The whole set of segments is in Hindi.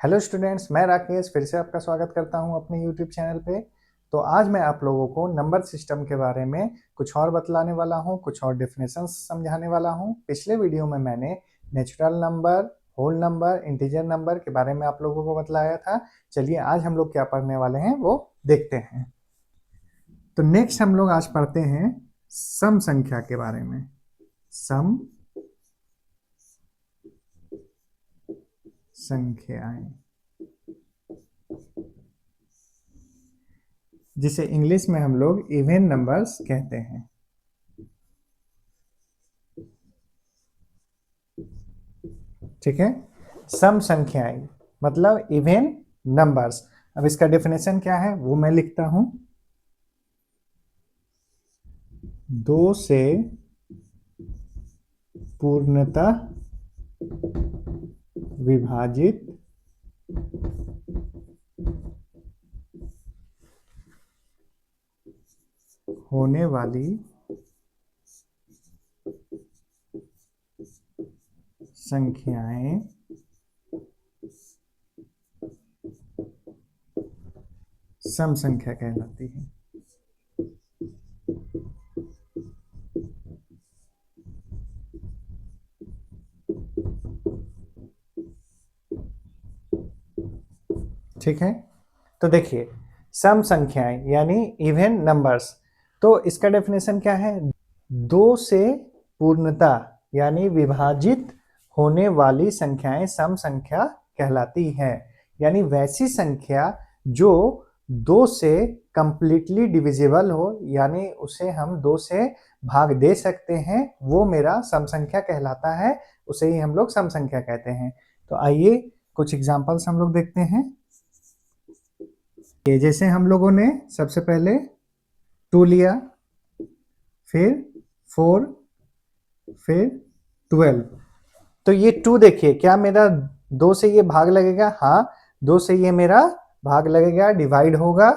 हेलो स्टूडेंट्स, मैं राकेश फिर से आपका स्वागत करता हूं अपने यूट्यूब चैनल पे। तो आज मैं आप लोगों को नंबर सिस्टम के बारे में कुछ और बतलाने वाला हूं, कुछ और डेफिनेशंस समझाने वाला हूं। पिछले वीडियो में मैंने natural number, whole number, integer number के बारे में आप लोगों को बतलाया था। चलिए आज हम लोग क्या पढ़ने वाले हैं वो देखते हैं। तो नेक्स्ट हम लोग आज पढ़ते हैं सम संख्या के बारे में। सम संख्याएं, जिसे इंग्लिश में हम लोग इवन नंबर्स कहते हैं। ठीक है, सम संख्याएं मतलब इवन नंबर्स। अब इसका डेफिनेशन क्या है वो मैं लिखता हूं। 2 से पूर्णतः विभाजित होने वाली संख्याएं सम संख्या कहलाती है। ठीक है, तो देखिए सम संख्याएं यानी इवन नंबर्स, तो इसका डेफिनेशन क्या है? 2 से पूर्णतः यानी विभाजित होने वाली संख्याएं सम संख्या कहलाती है। यानी वैसी संख्या जो 2 से कंप्लीटली डिविजिबल हो, यानी उसे हम 2 से भाग दे सकते हैं, वो मेरा सम संख्या कहलाता है। उसे ही हम लोग सम संख्या कहते हैं। तो आइए कुछ एग्जांपल्स हम लोग देखते हैं। ये जैसे हम लोगों ने सबसे पहले 2 लिया, फिर 4, फिर 12। तो ये 2 देखिए, क्या मेरा 2 से ये भाग लगेगा? हाँ, 2 से ये मेरा भाग लगेगा, डिवाइड होगा,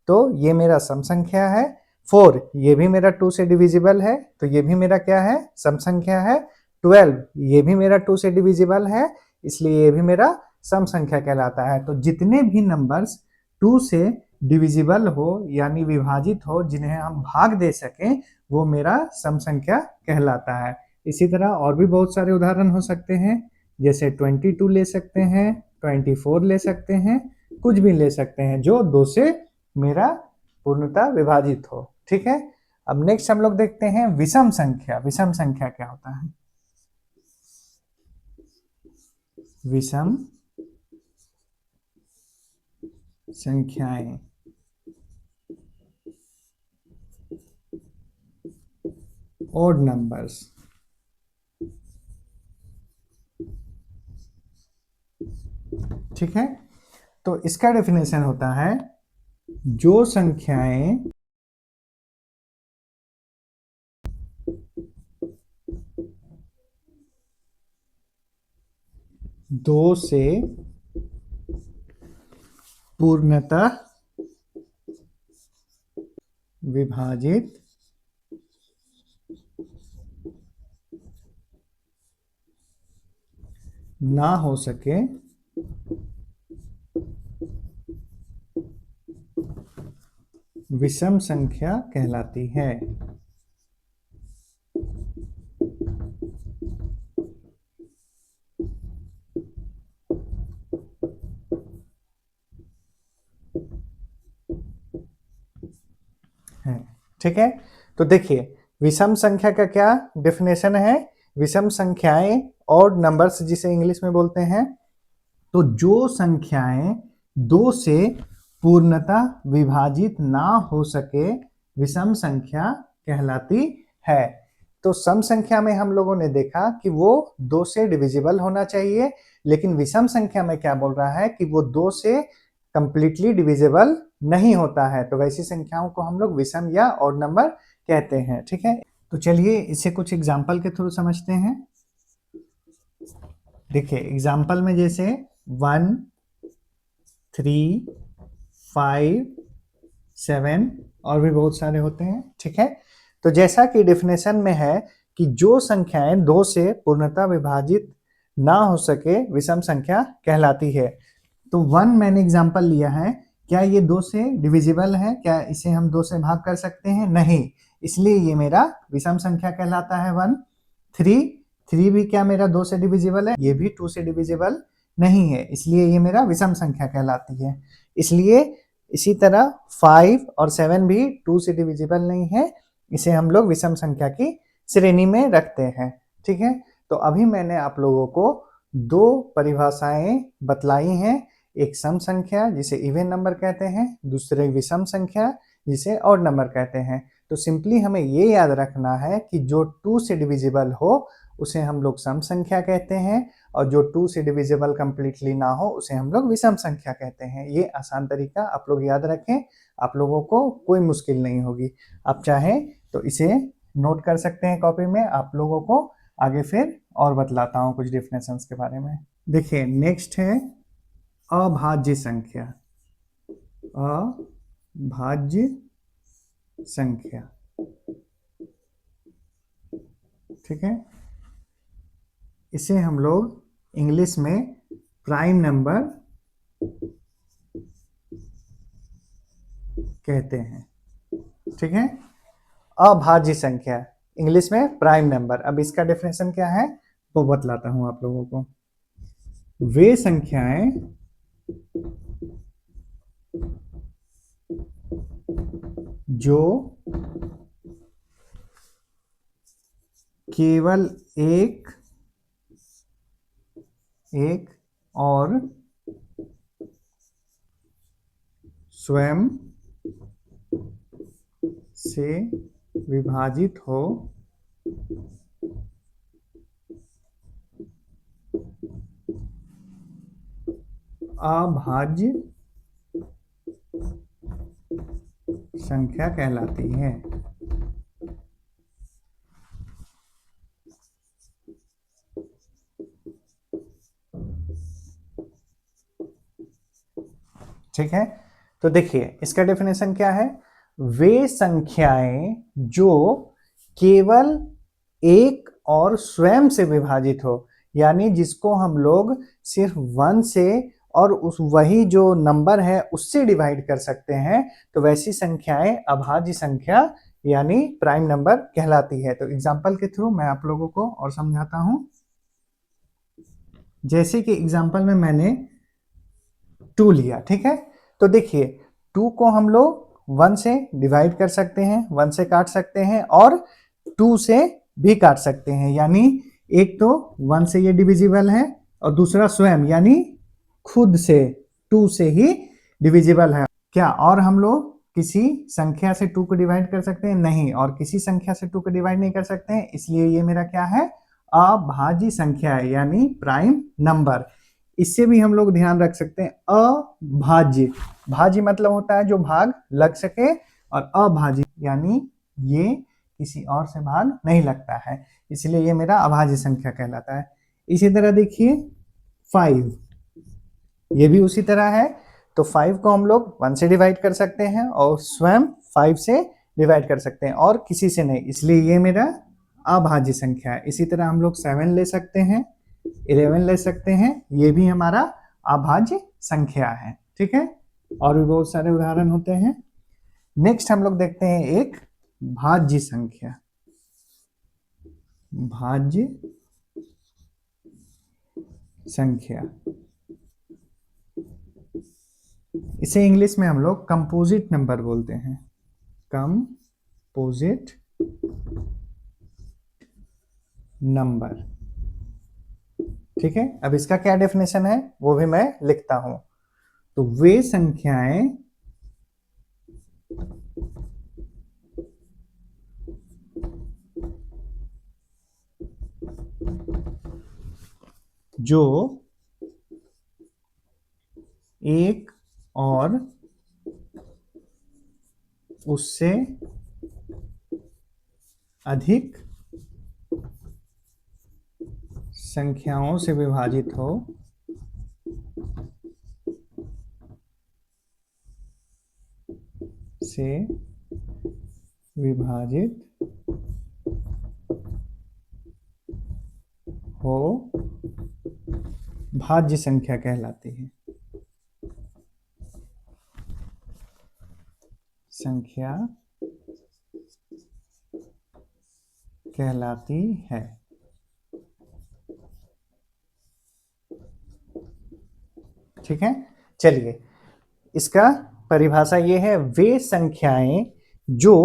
तो ये मेरा सम संख्या है। 4 ये भी मेरा 2 से डिविजिबल है, तो ये भी मेरा क्या है? सम संख्या है। 12 ये भी मेरा 2 से डिविजिबल है, इसलिए ये भी मेरा सम संख्या कहलाता है। तो जितने भी नंबर्स 2 से डिविजिबल हो यानी विभाजित हो, जिन्हें हम भाग दे सकें, वो मेरा सम संख्या कहलाता है। इसी तरह और भी बहुत सारे उदाहरण हो सकते हैं, जैसे 22 ले सकते हैं, 24 ले सकते हैं, कुछ भी ले सकते हैं जो 2 से मेरा पूर्णतः विभाजित हो। ठीक है, अब नेक्स्ट हम लोग देखते हैं विषम संख्या। विषम संख्या क्या होता है? विषम संख्याएं ओड नंबर्स। ठीक है, तो इसका डेफिनेशन होता है जो संख्याएं 2 से पूर्णतः विभाजित ना हो सके, विषम संख्या कहलाती है। ठीक है, तो देखिए विषम संख्या का क्या डेफिनेशन है? विषम संख्याएं ऑड नंबर्स जिसे इंग्लिश में बोलते हैं। तो जो संख्याएं 2 से पूर्णतः विभाजित ना हो सके, विषम संख्या कहलाती है। तो सम संख्या में हम लोगों ने देखा कि वो 2 से डिविजिबल होना चाहिए, लेकिन विषम संख्या में क्या बोल रहा है कि वो 2 से कंप्लीटली डिविजिबल नहीं होता है। तो वैसी संख्याओं को हम लोग विषम या ऑड नंबर कहते हैं। ठीक है, तो चलिए इसे कुछ एग्जाम्पल के थ्रू समझते हैं। देखिए एग्जाम्पल में जैसे 1, 3, 5, 7 और भी बहुत सारे होते हैं। ठीक है, तो जैसा कि डेफिनेशन में है कि जो संख्याएं 2 से पूर्णतः विभाजित ना हो सके, विषम संख्या कहलाती है। तो 1 मैंने एग्जांपल लिया है, क्या ये 2 से डिविजिबल है? क्या इसे हम 2 से भाग कर सकते हैं? नहीं, इसलिए ये मेरा विषम संख्या कहलाता है 1। 3 भी क्या मेरा 2 से डिविजिबल है? ये भी 2 से डिविजिबल नहीं है, इसलिए ये मेरा विषम संख्या कहलाती है। इसलिए इसी तरह 5 और 7 भी 2 से डिविजिबल नहीं है, इसे हम लोग विषम संख्या की श्रेणी में रखते हैं। ठीक है, तो अभी मैंने आप लोगों को 2 परिभाषाएं बतलाई हैं, एक सम संख्या जिसे इवन नंबर कहते हैं, दूसरे विषम संख्या जिसे ऑड नंबर कहते हैं। तो सिंपली हमें ये याद रखना है कि जो 2 से डिविजिबल हो उसे हम लोग सम संख्या कहते हैं, और जो 2 से डिविजिबल कंप्लीटली ना हो उसे हम लोग विषम संख्या कहते हैं। ये आसान तरीका आप लोग याद रखें, आप लोगों को कोई मुश्किल नहीं होगी। आप चाहें तो इसे नोट कर सकते हैं कॉपी में, आप लोगों को आगे फिर और बतलाता हूँ कुछ डेफिनेशंस के बारे में। देखिए नेक्स्ट है अभाज्य संख्या। अभाज्य संख्या, ठीक है, इसे हम लोग इंग्लिश में प्राइम नंबर कहते हैं। ठीक है, अभाज्य संख्या इंग्लिश में प्राइम नंबर। अब इसका डेफिनेशन क्या है वो बतलाता हूं आप लोगों को। वे संख्याएं जो केवल एक और स्वयं से विभाजित हो, अभाज्य संख्या कहलाती है। ठीक है, तो देखिए इसका डेफिनेशन क्या है। वे संख्याएं जो केवल एक और स्वयं से विभाजित हो, यानी जिसको हम लोग सिर्फ 1 से और उस वही जो नंबर है उससे डिवाइड कर सकते हैं, तो वैसी संख्याएं अभाज्य संख्या यानी प्राइम नंबर कहलाती है। तो एग्जांपल के थ्रू मैं आप लोगों को और समझाता हूं। जैसे कि एग्जांपल में मैंने 2 लिया, ठीक है, तो देखिए 2 को हम लोग 1 से डिवाइड कर सकते हैं, 1 से काट सकते हैं और 2 से भी काट सकते हैं, यानी एक तो 1 से ये डिविजिबल है और दूसरा स्वयं यानी खुद से 2 से ही डिविजिबल है। क्या और हम लोग किसी संख्या से 2 को डिवाइड कर सकते हैं? नहीं, और किसी संख्या से 2 को डिवाइड नहीं कर सकते हैं, इसलिए ये मेरा क्या है, अभाज्य संख्या है यानी प्राइम नंबर। इससे भी हम लोग ध्यान रख सकते हैं, अभाज्य, भाज्य मतलब होता है जो भाग लग सके, और अभाज्य यानी ये किसी और से भाग नहीं लगता है, इसलिए ये मेरा अभाज्य संख्या कहलाता है। इसी तरह देखिए 5, ये भी उसी तरह है। तो 5 को हम लोग 1 से डिवाइड कर सकते हैं और स्वयं 5 से डिवाइड कर सकते हैं और किसी से नहीं, इसलिए ये मेरा अभाज्य संख्या है। इसी तरह हम लोग 7 ले सकते हैं, 11 ले सकते हैं, ये भी हमारा अभाज्य संख्या है। ठीक है, और भी बहुत सारे उदाहरण होते हैं। नेक्स्ट हम लोग देखते हैं एक भाज्य संख्या। भाज्य संख्या, इसे इंग्लिश में हम लोग कंपोजिट नंबर बोलते हैं, कंपोजिट नंबर। ठीक है, अब इसका क्या डेफिनेशन है वो भी मैं लिखता हूं। तो वे संख्याएं जो एक और उससे अधिक संख्याओं से विभाजित हो, से विभाजित हो, भाज्य संख्या कहलाती है। संख्या कहलाती है। ठीक है, चलिए इसका परिभाषा ये है, वे संख्याएं जो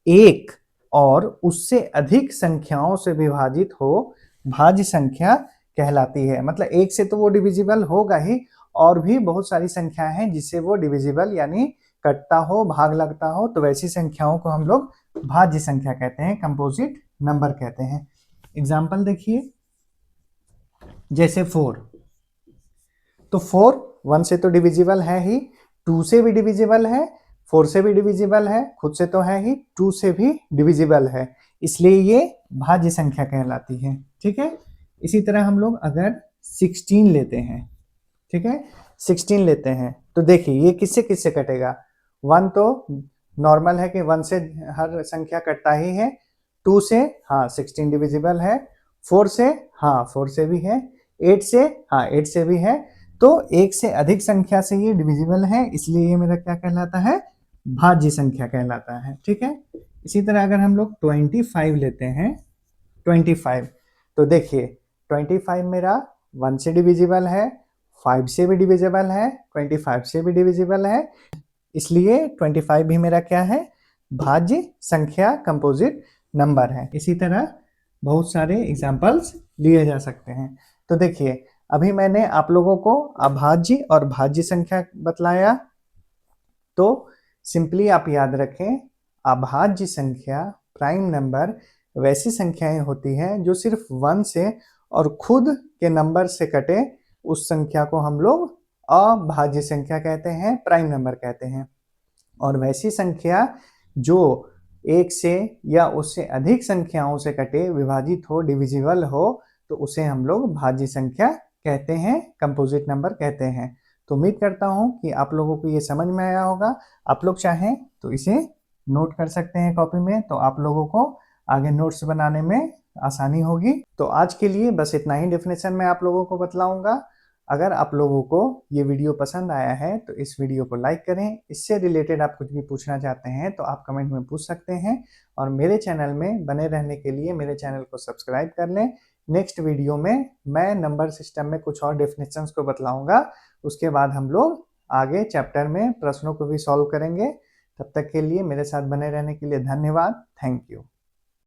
एक और उससे अधिक संख्याओं से विभाजित हो भाज्य संख्या कहलाती है। मतलब एक से तो वो डिविजिबल होगा ही, और भी बहुत सारी संख्याएं हैं जिससे वो डिविजिबल यानी कटता हो, भाग लगता हो, तो वैसी संख्याओं को हम लोग भाज्य संख्या कहते हैं, कंपोजिट नंबर कहते हैं। एग्जाम्पल देखिए, जैसे 4, तो 4 1 से तो डिविजिबल है ही, 2 से भी डिविजिबल है, 4 से भी डिविजिबल है, खुद से तो है ही, 2 से भी डिविजिबल है, इसलिए ये भाज्य संख्या कहलाती है। ठीक है, इसी तरह हम लोग अगर 16 लेते हैं, ठीक है, 16 लेते हैं तो देखिए ये किससे किससे कटेगा। 1 तो नॉर्मल है कि 1 से हर संख्या कटता ही है, 2 से हाँ 16 डिविजिबल है, 4 से हाँ 4 से भी है, 8 से हाँ 8 से भी है, तो एक से अधिक संख्या से ये डिविजिबल है, इसलिए ये मेरा क्या कहलाता है, भाज्य संख्या कहलाता है। ठीक है, इसी तरह अगर हम लोग 25 लेते हैं, 25, तो देखिए 25 मेरा 1 से डिविजिबल है, 5 से भी डिविजिबल है, 25 से भी डिविजिबल है, इसलिए 25 भी मेरा क्या है, भाज्य संख्या, कंपोजिट नंबर है। इसी तरह बहुत सारे एग्जाम्पल्स लिए जा सकते हैं। तो देखिए अभी मैंने आप लोगों को अभाज्य और भाज्य संख्या बतलाया, तो सिंपली आप याद रखें, अभाज्य संख्या प्राइम नंबर वैसी संख्याएं होती हैं जो सिर्फ 1 से और खुद के नंबर से कटे, उस संख्या को हम लोग अभाज्य संख्या कहते हैं, प्राइम नंबर कहते हैं। और वैसी संख्या जो 1 से या उससे अधिक संख्याओं से कटे, विभाजित हो, डिविजिबल हो, तो उसे हम लोग भाज्य संख्या कहते हैं, कंपोजिट नंबर कहते हैं। तो उम्मीद करता हूं कि आप लोगों को ये समझ में आया होगा। आप लोग चाहें तो इसे नोट कर सकते हैं कॉपी में, तो आप लोगों को आगे नोट्स बनाने में आसानी होगी। तो आज के लिए बस इतना ही डेफिनेशन मैं आप लोगों को बतलाऊंगा। अगर आप लोगों को ये वीडियो पसंद आया है तो इस वीडियो को लाइक करें। इससे रिलेटेड आप कुछ भी पूछना चाहते हैं तो आप कमेंट में पूछ सकते हैं, और मेरे चैनल में बने रहने के लिए मेरे चैनल को सब्सक्राइब कर लें। नेक्स्ट वीडियो में मैं नंबर सिस्टम में कुछ और डेफिनेशंस को बतलाऊंगा, उसके बाद हम लोग आगे चैप्टर में प्रश्नों को भी सॉल्व करेंगे। तब तक के लिए मेरे साथ बने रहने के लिए धन्यवाद। Thank you.